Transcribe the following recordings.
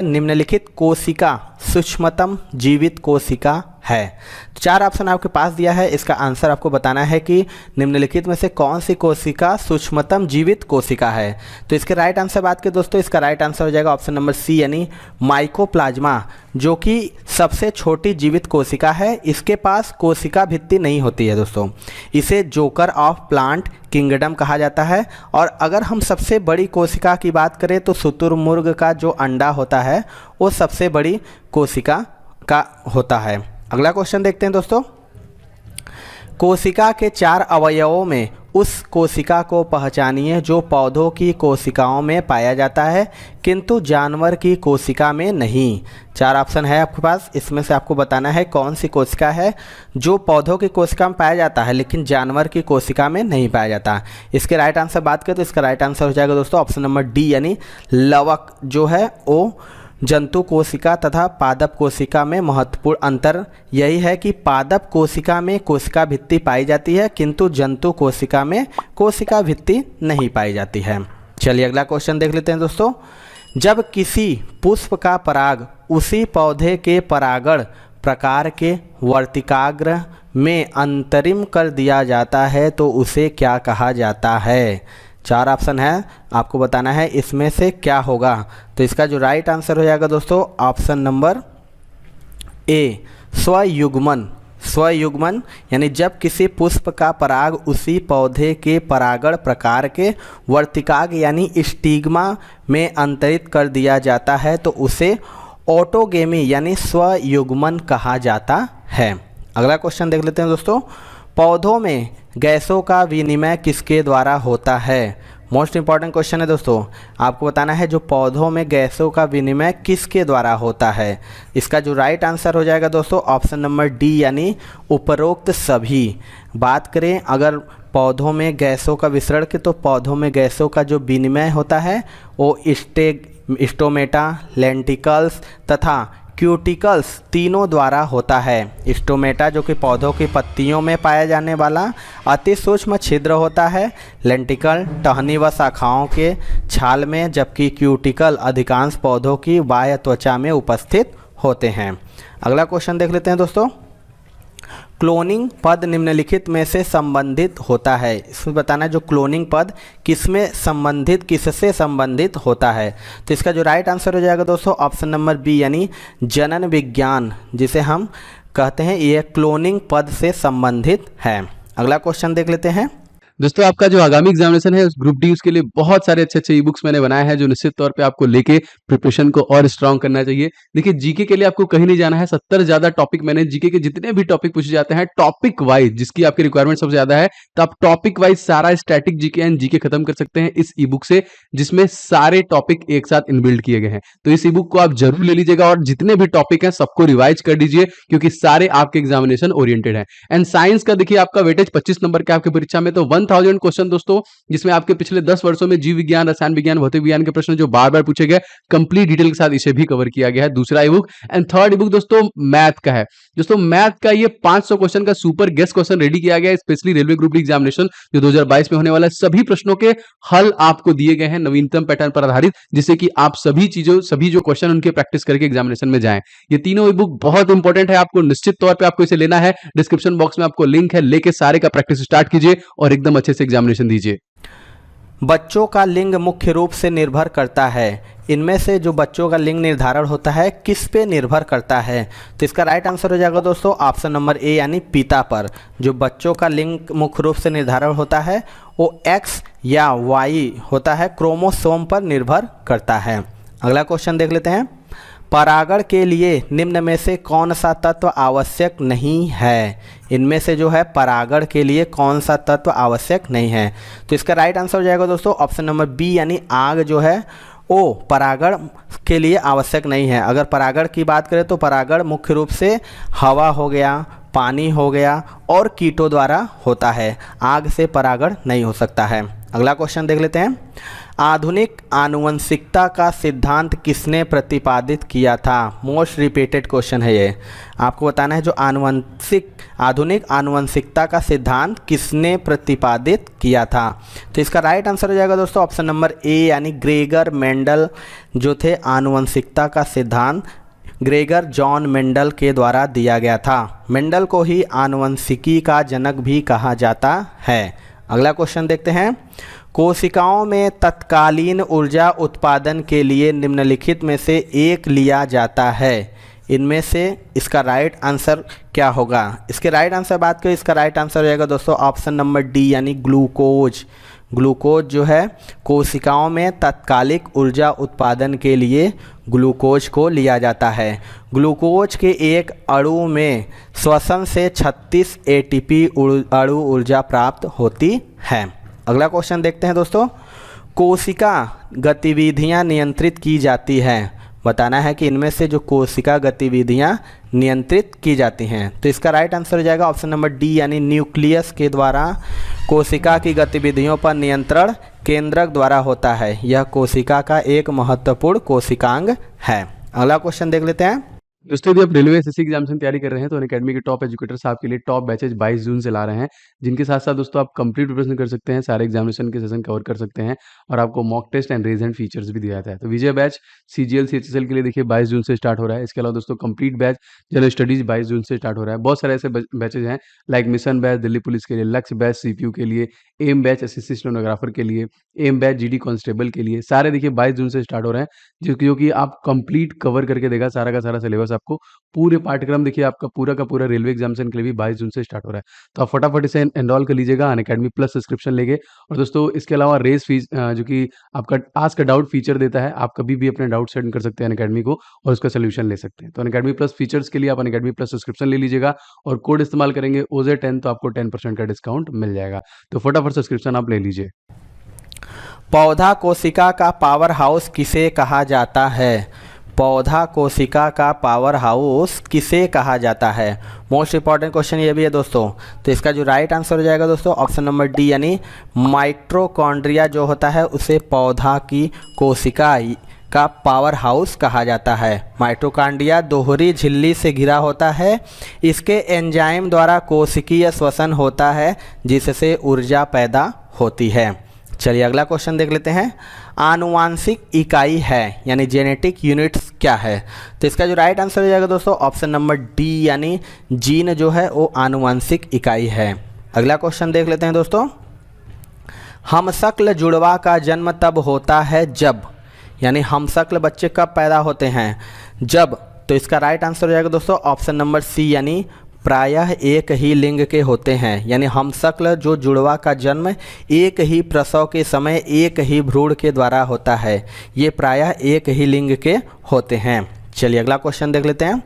निम्नलिखित कोशिका सूक्ष्मतम जीवित कोशिका है। तो 4 ऑप्शन आपके पास दिया है, इसका आंसर आपको बताना है कि निम्नलिखित में से कौन सी कोशिका सूक्ष्मतम जीवित कोशिका है। तो इसके राइट आंसर बात करें दोस्तों, इसका राइट आंसर हो जाएगा ऑप्शन नंबर सी यानी माइकोप्लाज्मा, जो कि सबसे छोटी जीवित कोशिका है। इसके पास कोशिका भित्ति नहीं होती है दोस्तों, इसे जोकर ऑफ प्लांट किंगडम कहा जाता है। और अगर हम सबसे बड़ी कोशिका की बात करें तो शुतुरमुर्ग का जो अंडा होता है वो सबसे बड़ी कोशिका का होता है। अगला क्वेश्चन देखते हैं दोस्तों, कोशिका के 4 अवयवों में उस कोशिका को पहचानिए जो पौधों की कोशिकाओं में पाया जाता है किंतु जानवर की कोशिका में नहीं। 4 ऑप्शन है आपके पास, इसमें से आपको बताना है कौन सी कोशिका है जो पौधों की कोशिका में पाया जाता है लेकिन जानवर की कोशिका में नहीं पाया जाता। इसके राइट आंसर बात करें तो इसका राइट आंसर हो जाएगा दोस्तों ऑप्शन नंबर डी यानी लवक जो है वो जंतु कोशिका तथा पादप कोशिका में महत्वपूर्ण अंतर यही है कि पादप कोशिका में कोशिका भित्ति पाई जाती है किंतु जंतु कोशिका में कोशिका भित्ति नहीं पाई जाती है। चलिए अगला क्वेश्चन देख लेते हैं दोस्तों, जब किसी पुष्प का पराग उसी पौधे के परागण प्रकार के वर्तिकाग्र में अंतरिम कर दिया जाता है तो उसे क्या कहा जाता है। 4 ऑप्शन है, आपको बताना है इसमें से क्या होगा। तो इसका जो राइट आंसर हो जाएगा दोस्तों ऑप्शन नंबर ए स्वयुग्मन। स्वयुग्मन यानी जब किसी पुष्प का पराग उसी पौधे के परागण प्रकार के वर्तिकाग्र यानी स्टिग्मा में अंतरित कर दिया जाता है तो उसे ऑटोगेमी यानी स्वयुग्मन कहा जाता है। अगला क्वेश्चन देख लेते हैं दोस्तों, पौधों में गैसों का विनिमय किसके द्वारा होता है। मोस्ट इंपॉर्टेंट क्वेश्चन है दोस्तों, आपको बताना है जो पौधों में गैसों का विनिमय किसके द्वारा होता है। इसका जो राइट आंसर हो जाएगा दोस्तों ऑप्शन नंबर डी यानी उपरोक्त सभी। बात करें अगर पौधों में गैसों का विसरण के तो पौधों में गैसों का जो विनिमय होता है वो स्टोमेटा, लेंटिकल्स तथा क्यूटिकल्स तीनों द्वारा होता है। स्टोमेटा जो कि पौधों की पत्तियों में पाया जाने वाला अति सूक्ष्म छिद्र होता है, लेंटिकल टहनी व शाखाओं के छाल में, जबकि क्यूटिकल अधिकांश पौधों की बाह्य त्वचा में उपस्थित होते हैं। अगला क्वेश्चन देख लेते हैं दोस्तों, क्लोनिंग पद निम्नलिखित में से संबंधित होता है। इसमें बताना है जो क्लोनिंग पद किससे संबंधित होता है। तो इसका जो राइट आंसर हो जाएगा दोस्तों ऑप्शन नंबर बी यानी जनन विज्ञान, जिसे हम कहते हैं ये क्लोनिंग पद से संबंधित है। अगला क्वेश्चन देख लेते हैं दोस्तों, आपका जो आगामी एग्जामिनेशन है उस ग्रुप डी उसके लिए बहुत सारे अच्छे ई बुक्स मैंने बनाए हैं जो निश्चित तौर पे आपको लेके प्रिपरेशन को और स्ट्रांग करना चाहिए। देखिए जीके के लिए आपको कहीं नहीं जाना है, 70 ज्यादा टॉपिक मैंने जीके के जितने भी टॉपिक पूछे जाते हैं टॉपिक वाइज जिसकी आपकी रिक्वायरमेंट सबसे ज्यादा है तो आप टॉपिक वाइज सारा स्टैटिक जीके एंड जीके खत्म कर सकते हैं इस ई बुक से, जिसमें सारे टॉपिक एक साथ इनबिल्ड किए गए हैं। तो इस ई बुक को आप जरूर ले लीजिएगा और जितने भी टॉपिक हैं सबको रिवाइज कर दीजिए क्योंकि सारे आपके एग्जामिनेशन ओरिएंटेड है। एंड साइंस का देखिए आपका वेटेज 25 नंबर के आपकी परीक्षा में तो 1000 क्वेश्चन दोस्तों, जिसमें आपके पिछले 10 वर्षों में जीव विज्ञान, रसायन विज्ञान, भौतिक विज्ञान के प्रश्न जो बार बार पूछे गए कंप्लीट डिटेल के साथ इसे भी कवर किया गया है। दूसरा ई book and third E book दोस्तों मैथ का है। दोस्तों मैथ का ये 500 क्वेश्चन का सुपर गेस्ट क्वेश्चन रेडी किया गया है specially railway group D examination जो 2022 में होने वाला है। सभी प्रश्नों के हल आपको दिए गए हैं नवीनतम पैटर्न पर आधारित, जिससे कि आप सभी जो क्वेश्चन उनके प्रैक्टिस करके एग्जामिनेशन में जाएं। ये तीनों ई बुक बहुत इंपॉर्टेंट है, आपको निश्चित तौर पर आपको इसे लेना है। डिस्क्रिप्शन बॉक्स में आपको लिंक है, लेके सारे का प्रैक्टिस स्टार्ट कीजिए और एकदम अच्छे से एग्जामिनेशन दीजिए। बच्चों का लिंग मुख्य रूप से निर्भर करता है, इनमें से जो बच्चों का लिंग निर्धारण होता है किस पे निर्भर करता है। तो इसका राइट आंसर हो जाएगा दोस्तों ऑप्शन नंबर ए यानी पिता पर। जो बच्चों का लिंग मुख्य रूप से निर्धारण होता है वो एक्स या वाई होता है, क्रोमोसोम पर निर्भर करता है। अगला क्वेश्चन देख लेते हैं, परागण के लिए निम्न में से कौन सा तत्व आवश्यक नहीं है। इनमें से जो है परागण के लिए कौन सा तत्व आवश्यक नहीं है। तो इसका राइट आंसर हो जाएगा दोस्तों ऑप्शन नंबर बी यानी आग जो है वो परागण के लिए आवश्यक नहीं है। अगर परागण की बात करें तो परागण मुख्य रूप से हवा हो गया, पानी हो गया और कीटों द्वारा होता है, आग से परागण नहीं हो सकता है। अगला क्वेश्चन देख लेते हैं, आधुनिक आनुवंशिकता का सिद्धांत किसने प्रतिपादित किया था? मोस्ट रिपीटेड क्वेश्चन है ये। आपको बताना है जो आधुनिक आनुवंशिकता का सिद्धांत किसने प्रतिपादित किया था। तो इसका राइट आंसर हो जाएगा दोस्तों ऑप्शन नंबर ए, यानी ग्रेगर मेंडल जो थे आनुवंशिकता का सिद्धांत ग्रेगर जॉन मेंडल के द्वारा दिया गया था। मेंडल को ही आनुवंशिकी का जनक भी कहा जाता है। अगला क्वेश्चन देखते हैं। कोशिकाओं में तत्कालीन ऊर्जा उत्पादन के लिए निम्नलिखित में से एक लिया जाता है। इनमें से इसका राइट आंसर क्या होगा? इसके राइट आंसर बात करें, इसका राइट आंसर हो जाएगा दोस्तों ऑप्शन नंबर डी, यानी ग्लूकोज। ग्लूकोज जो है कोशिकाओं में तात्कालिक ऊर्जा उत्पादन के लिए ग्लूकोज को लिया जाता है। ग्लूकोज के एक अणु में श्वसन से 36 एटीपी अणु ऊर्जा प्राप्त होती है। अगला क्वेश्चन देखते हैं दोस्तों। कोशिका गतिविधियां नियंत्रित की जाती हैं। बताना है कि इनमें से जो कोशिका गतिविधियां नियंत्रित की जाती हैं। तो इसका राइट आंसर हो जाएगा ऑप्शन नंबर डी, यानी न्यूक्लियस के द्वारा कोशिका की गतिविधियों पर नियंत्रण केंद्रक द्वारा होता है। यह कोशिका का एक महत्वपूर्ण कोशिकांग है। अगला क्वेश्चन देख लेते हैं। दोस्तों यदि आप रेलवे एसएससी एग्जामिनेशन की तैयारी कर रहे हैं तो अनअकैडमी के टॉप एजुकेटर्स आपके लिए टॉप बैचेज 22 जून से ला रहे हैं, जिनके साथ साथ दोस्तों आप कंप्लीट प्रिपरेशन कर सकते हैं, सारे एग्जामिनेशन के सेशन कवर कर सकते हैं और आपको मॉक टेस्ट एंड रेज एंड फीचर्स भी दिया जाता है। तो विजय बैच सीजीएल सीएचएसएल के लिए देखिए 22 जून से स्टार्ट हो रहा है। इसके अलावा दोस्तों कंप्लीट बैच जनरल स्टडीज 22 जून से स्टार्ट हो रहा है। बहुत सारे ऐसे बैचेज हैं like mission batch Delhi police के लिए, लक्ष्य बैच सीपीयू के लिए, एम बैच एसएससी स्टेनोग्राफर के लिए, एम बैच जीडी कांस्टेबल के लिए, सारे देखिए 22 जून से स्टार्ट हो रहे हैं, जो कि आप कंप्लीट कवर करके देगा सारा का सारा सिलेबस। आपको पूरे पाठ्यक्रम देखिए आपका पूरा का पूरा रेलवे एग्जामिनेशन के लिए भी 22 जून से स्टार्ट हो रहा है। तो आप फटाफट इसे एनरोल कर लीजिएगा अनअकैडमी प्लस सब्सक्रिप्शन लेके। और दोस्तों इसके अलावा रेस फीस जो कि आपका आस्क डाउट फीचर देता है, आप कभी भी अपने डाउट सेंड कर सकते हैं अनअकैडमी को और उसका सोल्यूशन ले सकते हैं। तो अनअकैडमी प्लस फीचर्स के लिए आप अनअकैडमी प्लस सब्सक्रिप्शन ले लीजिएगा और कोड इस्तेमाल करेंगे OJ10 तो आपको 10% का डिस्काउंट मिल जाएगा। तो फटाफट सब्सक्रिप्शन आप ले लीजिए। पौधा कोशिका का पावर हाउस किसे कहा जाता है? पौधा कोशिका का पावर हाउस किसे कहा जाता है? मोस्ट इंपॉर्टेंट क्वेश्चन ये भी है दोस्तों। तो इसका जो राइट आंसर हो जाएगा दोस्तों ऑप्शन नंबर डी, यानी माइटोकॉन्ड्रिया जो होता है उसे पौधा की कोशिका का पावर हाउस कहा जाता है। माइटोकॉन्ड्रिया दोहरी झिल्ली से घिरा होता है। इसके एंजाइम द्वारा कोशिकीय श्वसन होता है जिससे ऊर्जा पैदा होती है। चलिए अगला क्वेश्चन देख लेते हैं। आनुवांशिक इकाई है यानी जेनेटिक यूनिट्स क्या है? तो इसका जो राइट आंसर हो जाएगा दोस्तों ऑप्शन नंबर डी, यानी जीन जो है वो आनुवांशिक इकाई है। अगला क्वेश्चन देख लेते हैं दोस्तों। हमशक्ल जुड़वा का जन्म तब होता है जब, यानी हमशक्ल बच्चे कब पैदा होते हैं? जब। तो इसका राइट आंसर हो जाएगा दोस्तों ऑप्शन नंबर सी, यानी प्रायः एक ही लिंग के होते हैं। यानी हमशक्ल जो जुड़वा का जन्म एक ही प्रसव के समय एक ही भ्रूण के द्वारा होता है। ये प्रायः एक ही लिंग के होते हैं। चलिए अगला क्वेश्चन देख लेते हैं।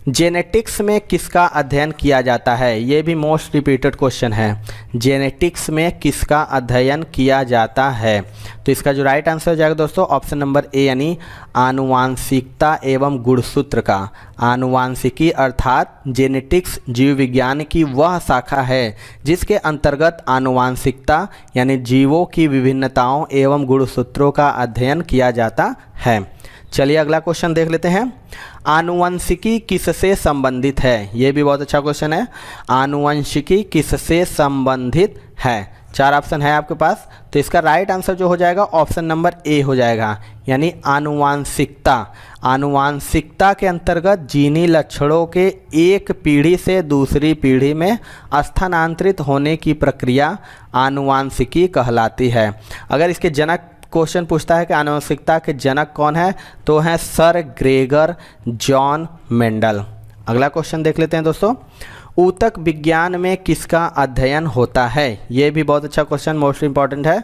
जेनेटिक्स में किसका अध्ययन किया जाता है? ये भी मोस्ट रिपीटेड क्वेश्चन है। जेनेटिक्स में किसका अध्ययन किया जाता है? तो इसका जो राइट आंसर हो जाएगा दोस्तों ऑप्शन नंबर ए, यानी आनुवांशिकता एवं गुणसूत्र का। आनुवांशिकी अर्थात जेनेटिक्स जीव विज्ञान की वह शाखा है जिसके अंतर्गत आनुवांशिकता यानी जीवों की विभिन्नताओं एवं गुणसूत्रों का अध्ययन किया जाता है। चलिए अगला क्वेश्चन देख लेते हैं। आनुवंशिकी किससे संबंधित है? ये भी बहुत अच्छा क्वेश्चन है। आनुवंशिकी किससे संबंधित है? 4 ऑप्शन है आपके पास। तो इसका राइट आंसर जो हो जाएगा ऑप्शन नंबर ए हो जाएगा, यानी आनुवांशिकता। आनुवांशिकता के अंतर्गत जीनी लक्षणों के एक पीढ़ी से दूसरी पीढ़ी में स्थानांतरित होने की प्रक्रिया आनुवांशिकी कहलाती है। अगर इसके जनक क्वेश्चन पूछता है कि आनुवंशिकता के जनक कौन है, तो हैं सर ग्रेगर जॉन मेंडल। अगला क्वेश्चन देख लेते हैं दोस्तों। ऊतक विज्ञान में किसका अध्ययन होता है? ये भी बहुत अच्छा क्वेश्चन, मोस्ट इंपॉर्टेंट है।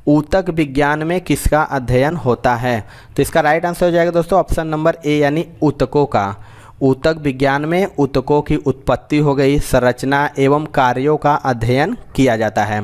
ऊतक विज्ञान में किसका अध्ययन होता है? तो इसका राइट आंसर हो जाएगा दोस्तों ऑप्शन नंबर ए, यानी ऊतकों का। ऊतक विज्ञान में ऊतकों की उत्पत्ति हो गई, संरचना एवं कार्यों का अध्ययन किया जाता है।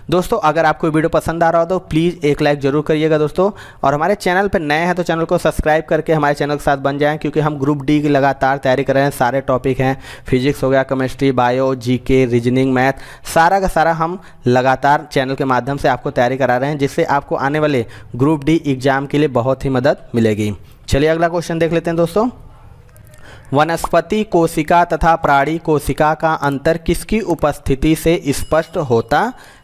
दोस्तों अगर आपको वीडियो पसंद आ रहा हो तो प्लीज़ एक लाइक जरूर करिएगा दोस्तों, और हमारे चैनल पर नए हैं तो चैनल को सब्सक्राइब करके हमारे चैनल के साथ बन जाएं, क्योंकि हम ग्रुप डी की लगातार तैयारी कर रहे हैं। सारे टॉपिक हैं, फिजिक्स हो गया, chemistry, bio, GK, reasoning, math, सारा का सारा हम लगातार चैनल के माध्यम से आपको तैयारी करा रहे हैं, जिससे आपको आने वाले ग्रुप डी एग्जाम के लिए बहुत ही मदद मिलेगी। चलिए अगला क्वेश्चन देख लेते हैं दोस्तों। वनस्पति कोशिका तथा प्राणी कोशिका का अंतर किसकी उपस्थिति से स्पष्ट होता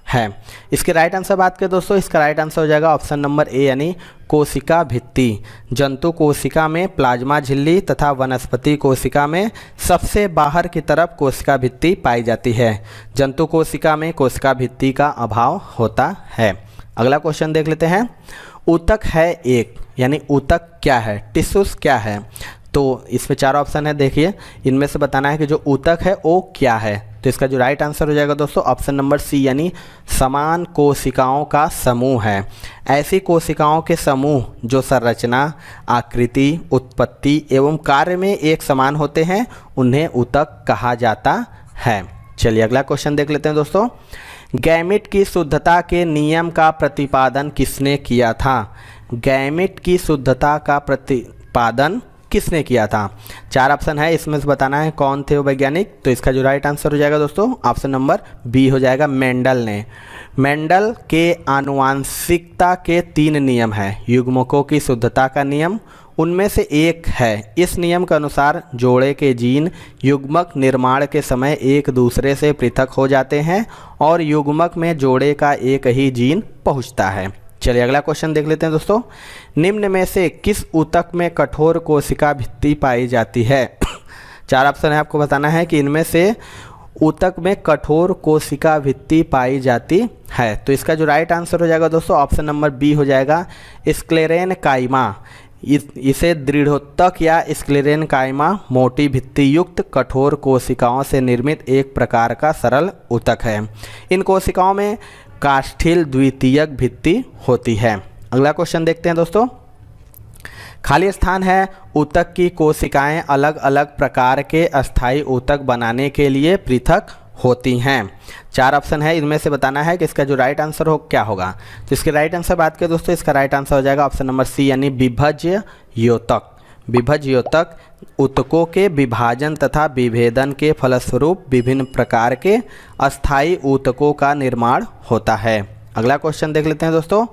है? इसके राइट आंसर बात करें दोस्तों, इसका राइट आंसर हो जाएगा ऑप्शन नंबर ए यानी कोशिका भित्ति। जंतु कोशिका में प्लाज्मा झिल्ली तथा वनस्पति कोशिका में सबसे बाहर की तरफ कोशिका भित्ति पाई जाती है। जंतु कोशिका में कोशिका भित्ति का अभाव होता है। अगला क्वेश्चन देख लेते हैं। ऊतक है एक, यानी ऊतक क्या है, टिश्यूज क्या है? तो इसमें 4 ऑप्शन है, देखिए इनमें से बताना है कि जो ऊतक है वो क्या है। तो इसका जो राइट आंसर हो जाएगा दोस्तों ऑप्शन नंबर सी यानी समान कोशिकाओं का समूह है। ऐसी कोशिकाओं के समूह जो संरचना, आकृति, उत्पत्ति एवं कार्य में एक समान होते हैं उन्हें ऊतक कहा जाता है। चलिए अगला क्वेश्चन देख लेते हैं दोस्तों। गैमीट की शुद्धता के नियम का प्रतिपादन किसने किया था? गैमीट की शुद्धता का प्रतिपादन किसने किया था? 4 ऑप्शन है, इसमें से बताना है कौन थे वो वैज्ञानिक। तो इसका जो राइट आंसर हो जाएगा दोस्तों ऑप्शन नंबर बी हो जाएगा, मेंडल ने। मेंडल के आनुवांशिकता के 3 नियम हैं। युग्मकों की शुद्धता का नियम उनमें से एक है। इस नियम के अनुसार जोड़े के जीन युग्मक निर्माण के समय एक दूसरे से पृथक हो जाते हैं और युग्मक में जोड़े का एक ही जीन पहुंचता है। चलिए अगला क्वेश्चन देख लेते हैं दोस्तों। निम्न में से किस ऊतक में कठोर कोशिका भित्ति पाई जाती है? 4 ऑप्शन है, आपको बताना है कि इनमें से ऊतक में कठोर कोशिका भित्ति पाई जाती है। तो इसका जो राइट आंसर हो जाएगा दोस्तों ऑप्शन नंबर बी हो जाएगा, स्क्लेरेनकाइमा। इसे दृढ़ोतक या स्क्लेरेनकाइमा मोटी भित्ति युक्त कठोर कोशिकाओं से निर्मित एक प्रकार का सरल ऊतक है। इन कोशिकाओं में काष्ठिल द्वितीयक भित्ति होती है। अगला क्वेश्चन देखते हैं दोस्तों। खाली स्थान है। ऊतक की कोशिकाएं अलग अलग प्रकार के अस्थायी ऊतक बनाने के लिए पृथक होती हैं। 4 ऑप्शन है, इनमें से बताना है कि इसका जो राइट आंसर हो क्या होगा। तो इसके राइट आंसर बात करें दोस्तों, इसका राइट आंसर हो जाएगा ऑप्शन नंबर सी यानी विभज्य योतक। विभज्य योतक ऊतकों के विभाजन तथा विभेदन के फलस्वरूप विभिन्न प्रकार के अस्थायी ऊतकों का निर्माण होता है। अगला क्वेश्चन देख लेते हैं दोस्तों।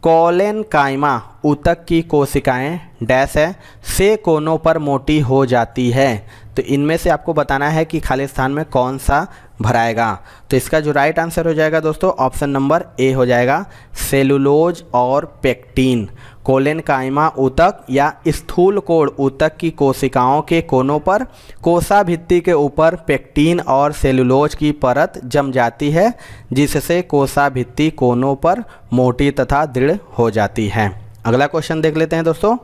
कोलेनकाइमा ऊतक की कोशिकाएं डैश है से कोनों पर मोटी हो जाती है। तो इनमें से आपको बताना है कि खाली स्थान में कौन सा भराएगा। तो इसका जो राइट आंसर हो जाएगा दोस्तों ऑप्शन नंबर ए हो जाएगा, सेलुलोज और पेक्टिन। कोलेनकाइमा ऊतक या स्थूल कोण ऊतक की कोशिकाओं के कोनों पर कोसा भित्ति के ऊपर पेक्टिन और सेलुलोज की परत जम जाती है, जिससे कोसा भित्ति कोनों पर मोटी तथा दृढ़ हो जाती है। अगला क्वेश्चन देख लेते हैं दोस्तों।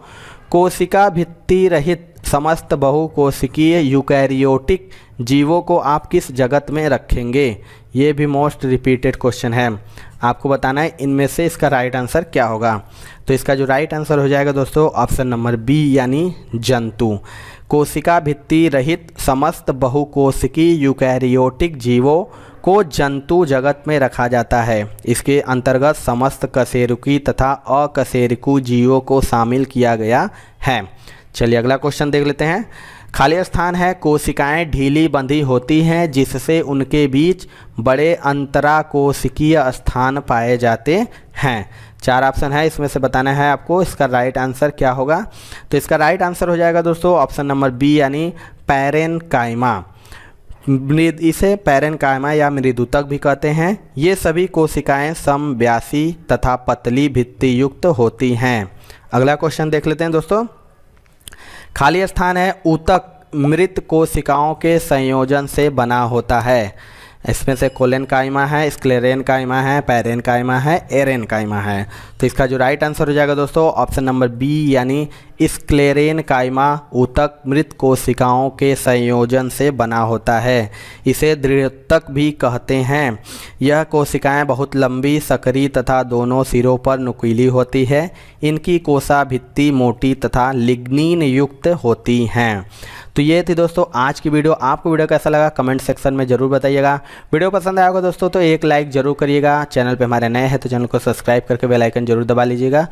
कोशिका भित्ति रहित समस्त बहुकोशिकीय यूकैरियोटिक जीवों को आप किस जगत में रखेंगे? ये भी मोस्ट रिपीटेड क्वेश्चन है, आपको बताना है इनमें से इसका राइट आंसर क्या होगा। तो इसका जो राइट आंसर हो जाएगा दोस्तों ऑप्शन नंबर बी यानी जंतु। कोशिका भित्ति रहित समस्त बहुकोशिकीय यूकैरियोटिक जीवों को जंतु जगत में रखा जाता है। इसके अंतर्गत समस्त कशेरुकी तथा अकशेरुकी जीवों को शामिल किया गया है। चलिए अगला क्वेश्चन देख लेते हैं। खाली स्थान है। कोशिकाएं ढीली बंधी होती हैं, जिससे उनके बीच बड़े अंतराकोशिकीय स्थान पाए जाते हैं। 4 ऑप्शन है, इसमें से बताना है आपको इसका राइट आंसर क्या होगा। तो इसका राइट आंसर हो जाएगा दोस्तों ऑप्शन नंबर बी यानी पैरेनकाइमा। इसे पैरेनकाइमा या मृदुतक भी कहते हैं। ये सभी कोशिकाएं समव्यासी तथा पतली भित्ति युक्त होती हैं। अगला क्वेश्चन देख लेते हैं दोस्तों। खाली स्थान है। ऊतक मृत कोशिकाओं के संयोजन से बना होता है। इसमें से कोलेनकाइमा है, स्क्लेरेनकाइमा है, पैरेनकाइमा है, एरेनकाइमा है। तो इसका जो राइट आंसर हो जाएगा दोस्तों ऑप्शन नंबर बी यानी स्क्लेरेन कायमा ऊतक मृत कोशिकाओं के संयोजन से बना होता है। इसे दृढ़ोतक भी कहते हैं। यह कोशिकाएं बहुत लंबी, सकरी तथा दोनों सिरों पर नुकीली होती है। इनकी कोशा भित्ति मोटी तथा लिग्निन युक्त होती हैं। तो ये थी दोस्तों आज की वीडियो। आपको वीडियो कैसा लगा कमेंट सेक्शन में ज़रूर बताइएगा। वीडियो पसंद आया होगा दोस्तों तो एक लाइक ज़रूर करिएगा। चैनल पे हमारे नए हैं तो चैनल को सब्सक्राइब करके बेल आइकन जरूर दबा लीजिएगा।